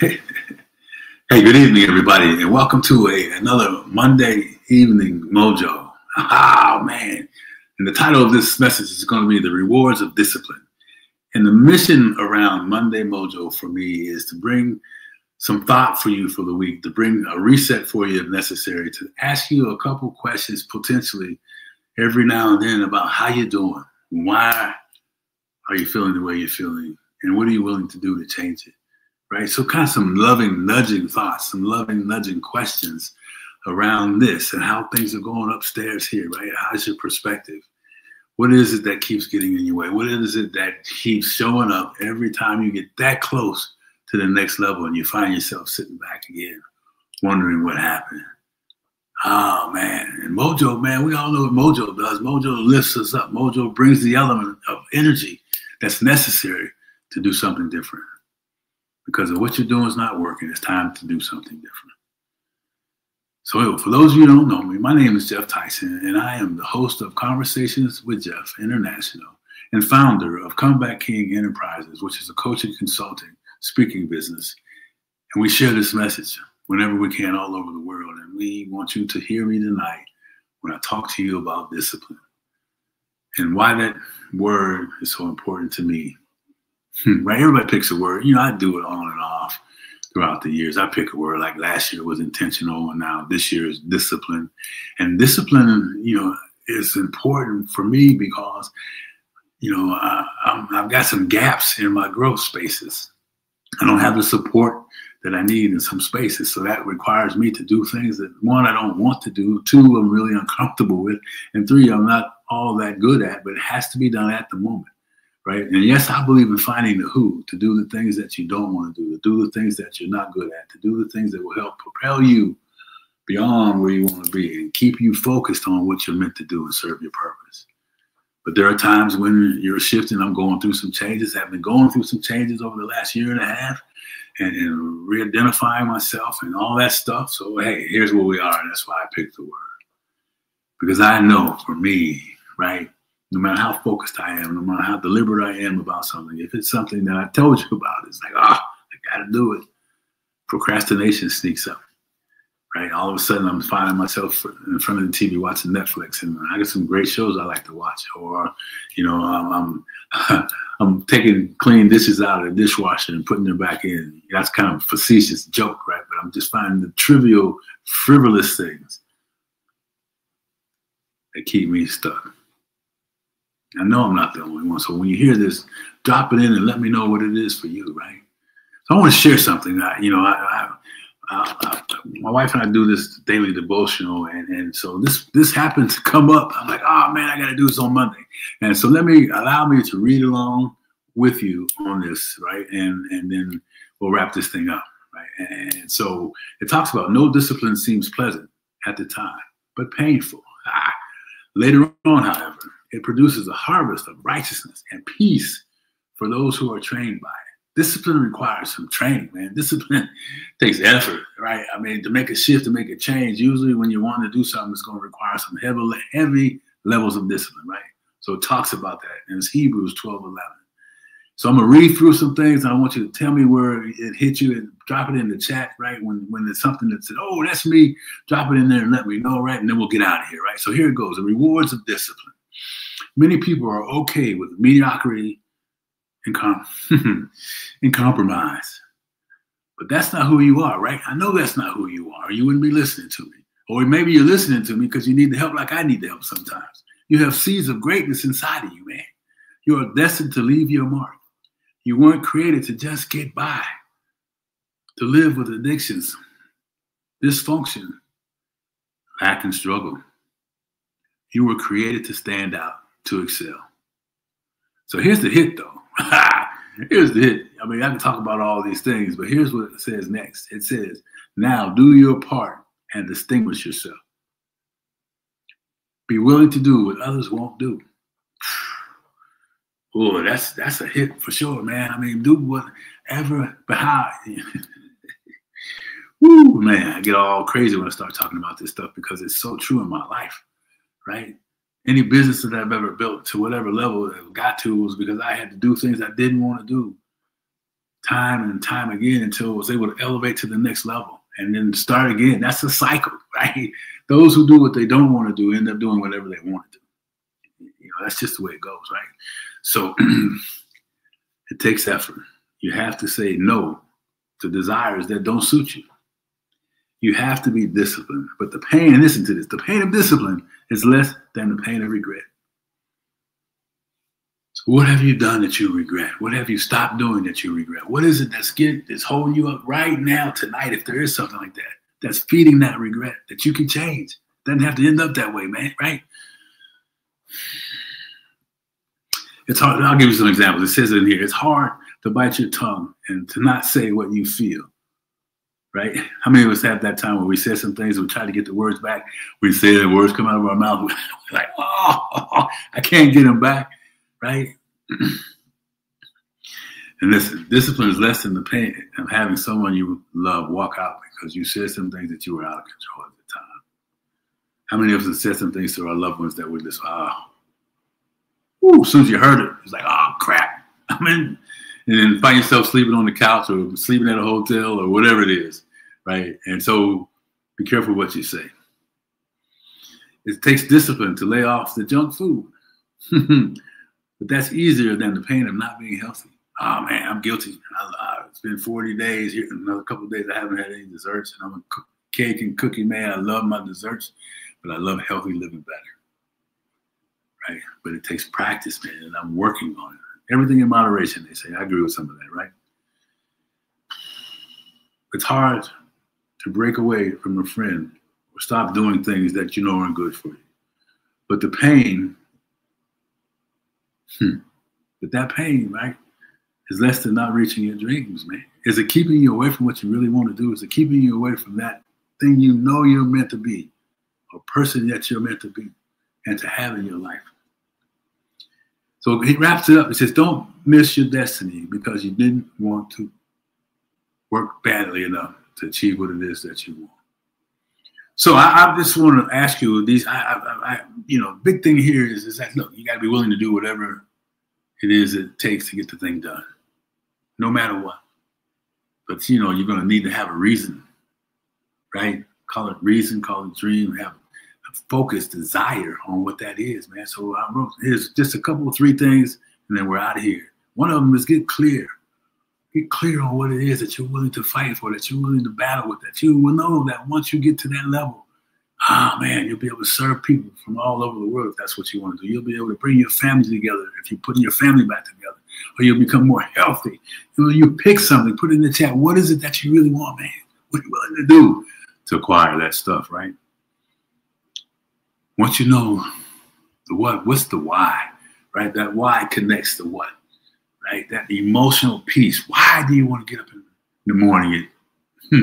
Hey, good evening, everybody, and welcome to another Monday evening mojo. Oh, man. And the title of this message is going to be The Rewards of Discipline. And the mission around Monday Mojo for me is to bring some thought for you for the week, to bring a reset for you if necessary, to ask you a couple questions potentially every now and then about how you're doing. Why are you feeling the way you're feeling? And what are you willing to do to change it? Right? So kind of some loving, nudging thoughts, some loving, nudging questions around this and how things are going upstairs here, right? How's your perspective? What is it that keeps getting in your way? What is it that keeps showing up every time you get that close to the next level and you find yourself sitting back again, wondering what happened? Oh, man. And Mojo, man, we all know what Mojo does. Mojo lifts us up. Mojo brings the element of energy that's necessary to do something different. Because of what you're doing is not working. It's time to do something different. So for those of you who don't know me, my name is Jeff Tyson, and I am the host of Conversations with Jeff International and founder of Comeback King Enterprises, which is a coaching, consulting, speaking business. And we share this message whenever we can all over the world. And we want you to hear me tonight when I talk to you about discipline and why that word is so important to me. Right? Everybody picks a word. You know, I do it on and off throughout the years. I pick a word like last year was intentional, and now this year is discipline. And discipline, you know, is important for me because, you know, I've got some gaps in my growth spaces. I don't have the support that I need in some spaces. So that requires me to do things that, one, I don't want to do, two, I'm really uncomfortable with, and three, I'm not all that good at, but it has to be done at the moment. Right? And yes, I believe in finding the who, to do the things that you don't want to do the things that you're not good at, to do the things that will help propel you beyond where you want to be and keep you focused on what you're meant to do and serve your purpose. But there are times when you're shifting. I'm going through some changes. I've been going through some changes over the last year and a half and re-identifying myself and all that stuff. So, hey, here's where we are. And that's why I picked the word. Because I know for me, right, no matter how focused I am, no matter how deliberate I am about something, if it's something that I told you about, it's like, I got to do it. Procrastination sneaks up, right? All of a sudden, I'm finding myself in front of the TV watching Netflix, and I got some great shows I like to watch. Or, you know, I'm taking clean dishes out of the dishwasher and putting them back in. That's kind of a facetious joke, right? But I'm just finding the trivial, frivolous things that keep me stuck. I know I'm not the only one. So when you hear this, drop it in and let me know what it is for you, right? So I want to share something. My wife and I do this daily devotional, and so this happened to come up. I'm like, oh man, I got to do this on Monday, and so allow me to read along with you on this, right? And then we'll wrap this thing up, right? And so it talks about no discipline seems pleasant at the time, but painful. Later on, however, it produces a harvest of righteousness and peace for those who are trained by it. Discipline requires some training, man. Discipline takes effort, right? I mean, to make a shift, to make a change, usually when you want to do something, it's going to require some heavy levels of discipline, right? So it talks about that, and it's Hebrews 12:11. So I'm going to read through some things, and I want you to tell me where it hit you and drop it in the chat, right? When it's something that said, oh, that's me, drop it in there and let me know, right? And then we'll get out of here, right? So here it goes, the rewards of discipline. Many people are okay with mediocrity and compromise. But that's not who you are, right? I know that's not who you are. You wouldn't be listening to me. Or maybe you're listening to me because you need the help like I need the help sometimes. You have seeds of greatness inside of you, man. You are destined to leave your mark. You weren't created to just get by, to live with addictions, dysfunction, lack, and struggle. You were created to stand out, to excel. So here's the hit, though. Here's the hit. I mean, I can talk about all these things, but here's what it says next. It says, now do your part and distinguish yourself. Be willing to do what others won't do. Oh, that's a hit for sure, man. I mean, do whatever, but how? Woo, man, I get all crazy when I start talking about this stuff because it's so true in my life, right? Any business that I've ever built to whatever level that I got to was because I had to do things I didn't want to do time and time again until it was able to elevate to the next level and then start again. That's a cycle, right? Those who do what they don't want to do end up doing whatever they want to do. You know, that's just the way it goes, right? So it takes effort. You have to say no to desires that don't suit you. You have to be disciplined. But the pain, listen to this, the pain of discipline is less than the pain of regret. So what have you done that you regret? What have you stopped doing that you regret? What is it that's holding you up right now, tonight, if there is something like that, that's feeding that regret that you can change? Doesn't have to end up that way, man, right? It's hard. I'll give you some examples. It says in here, it's hard to bite your tongue and to not say what you feel, right? How many of us have that time where we said some things and we try to get the words back? We say the words come out of our mouth. We're like, oh, I can't get them back, right? And listen, discipline is less than the pain of having someone you love walk out because you said some things that you were out of control at the time. How many of us have said some things to our loved ones that were just, as soon as you heard it, it's like, oh, crap. I mean, and then find yourself sleeping on the couch or sleeping at a hotel or whatever it is, right? And so be careful what you say. It takes discipline to lay off the junk food. But that's easier than the pain of not being healthy. Oh, man, I'm guilty. It's been 40 days. Here, another couple of days I haven't had any desserts. And I'm a cake and cookie man. I love my desserts, but I love healthy living better. Right? But it takes practice, man, and I'm working on it. Everything in moderation, they say. I agree with some of that, right? It's hard to break away from a friend or stop doing things that you know aren't good for you. But the pain, but that pain, right, is less than not reaching your dreams, man. Is it keeping you away from what you really want to do? Is it keeping you away from that thing you know you're meant to be, or person that you're meant to be and to have in your life? So he wraps it up. He says, don't miss your destiny because you didn't want to work badly enough to achieve what it is that you want. So I just want to ask you these, big thing here is that, look, you got to be willing to do whatever it is it takes to get the thing done, no matter what. But, you're going to need to have a reason, right? Call it reason, call it dream, have a focused desire on what that is, man. So I wrote, here's just a couple of 3 things, and then we're out of here. One of them is get clear. Get clear on what it is that you're willing to fight for, that you're willing to battle with, that you will know that once you get to that level, man, you'll be able to serve people from all over the world if that's what you want to do. You'll be able to bring your family together if you're putting your family back together, or you'll become more healthy. You pick something, put it in the chat. What is it that you really want, man? What are you willing to do to acquire that stuff, right? Once you know the what, what's the why, right? That why connects to what? Right? That emotional piece. Why do you want to get up in the morning at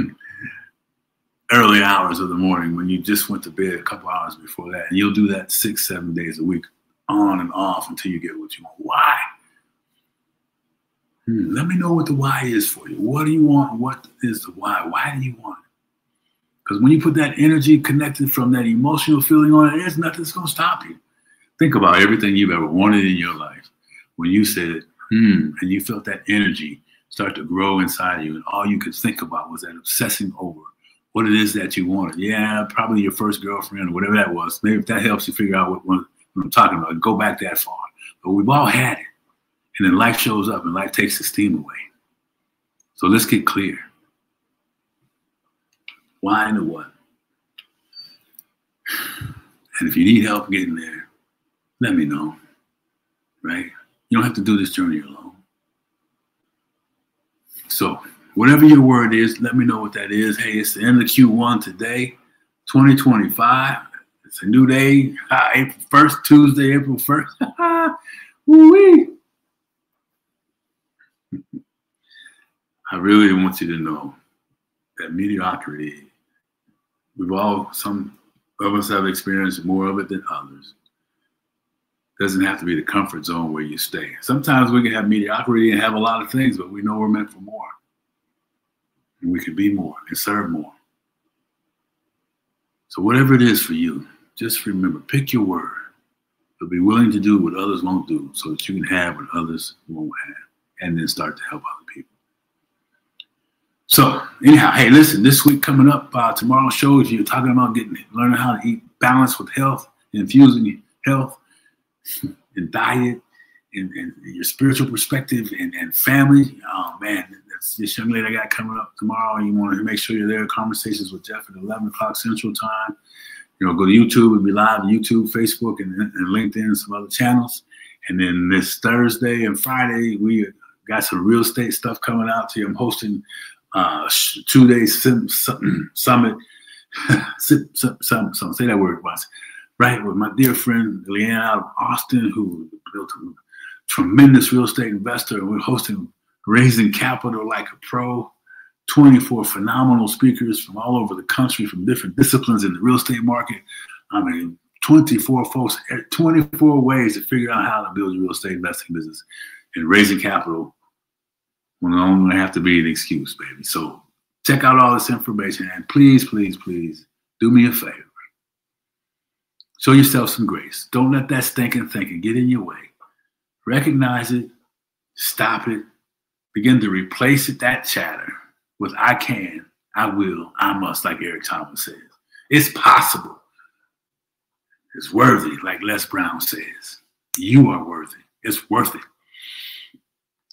early hours of the morning when you just went to bed a couple hours before that? And you'll do that 6-7 days a week, on and off until you get what you want. Why? Let me know what the why is for you. What do you want? What is the why? Why do you want it? Because when you put that energy connected from that emotional feeling on it, there's nothing that's going to stop you. Think about everything you've ever wanted in your life. When you said, and you felt that energy start to grow inside you, and all you could think about was that obsessing over what it is that you wanted. Yeah, probably your first girlfriend or whatever that was. Maybe if that helps you figure out what I'm talking about, go back that far. But we've all had it. And then life shows up and life takes the steam away. So let's get clear. Why and the what? And if you need help getting there, let me know, right? You don't have to do this journey alone. So whatever your word is, let me know what that is. Hey, it's the end of Q1 today, 2025. It's a new day, April 1st, Tuesday, April 1st. Woo-wee. I really want you to know that mediocrity, some of us have experienced more of it than others. Doesn't have to be the comfort zone where you stay. Sometimes we can have mediocrity and have a lot of things, but we know we're meant for more. And we can be more and serve more. So whatever it is for you, just remember, pick your word, but be willing to do what others won't do so that you can have what others won't have, and then start to help other people. So anyhow, hey, listen, this week coming up, tomorrow's show, if you're talking about learning how to eat balance with health, infusing health and diet and your spiritual perspective and family. Oh man, that's this young lady I got coming up tomorrow. You want to make sure you're there. Conversations with Jeff at 11 o'clock Central Time. You know, go to YouTube. We'll be live on YouTube, Facebook, and LinkedIn and some other channels. And then this Thursday and Friday, we got some real estate stuff coming out to you. I'm hosting 2-day summit. Say that word once. Right, with my dear friend Leanne out of Austin, who built a tremendous real estate investor, and we're hosting Raising Capital Like a Pro. 24 phenomenal speakers from all over the country, from different disciplines in the real estate market. I mean, 24 folks, 24 ways to figure out how to build your real estate investing business. And raising capital will only have to be an excuse, baby. So check out all this information, and please, please, please do me a favor. Show yourself some grace. Don't let that stinking thinking get in your way. Recognize it, stop it, begin to replace it, that chatter, with I can, I will, I must, like Eric Thomas says. It's possible. It's worthy, like Les Brown says. You are worthy. It's worth it.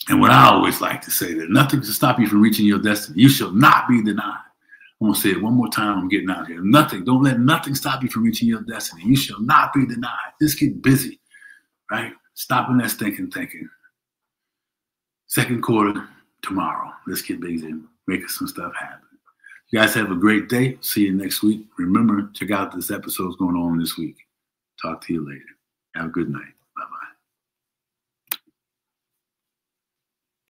And what I always like to say, there's nothing to stop you from reaching your destiny. You shall not be denied. I'm going to say it one more time. I'm getting out here. Nothing. Don't let nothing stop you from reaching your destiny. You shall not be denied. Just get busy, right? Stopping that stinking thinking. Second quarter tomorrow. Let's get busy. Making some stuff happen. You guys have a great day. See you next week. Remember, check out this episode's going on this week. Talk to you later. Have a good night.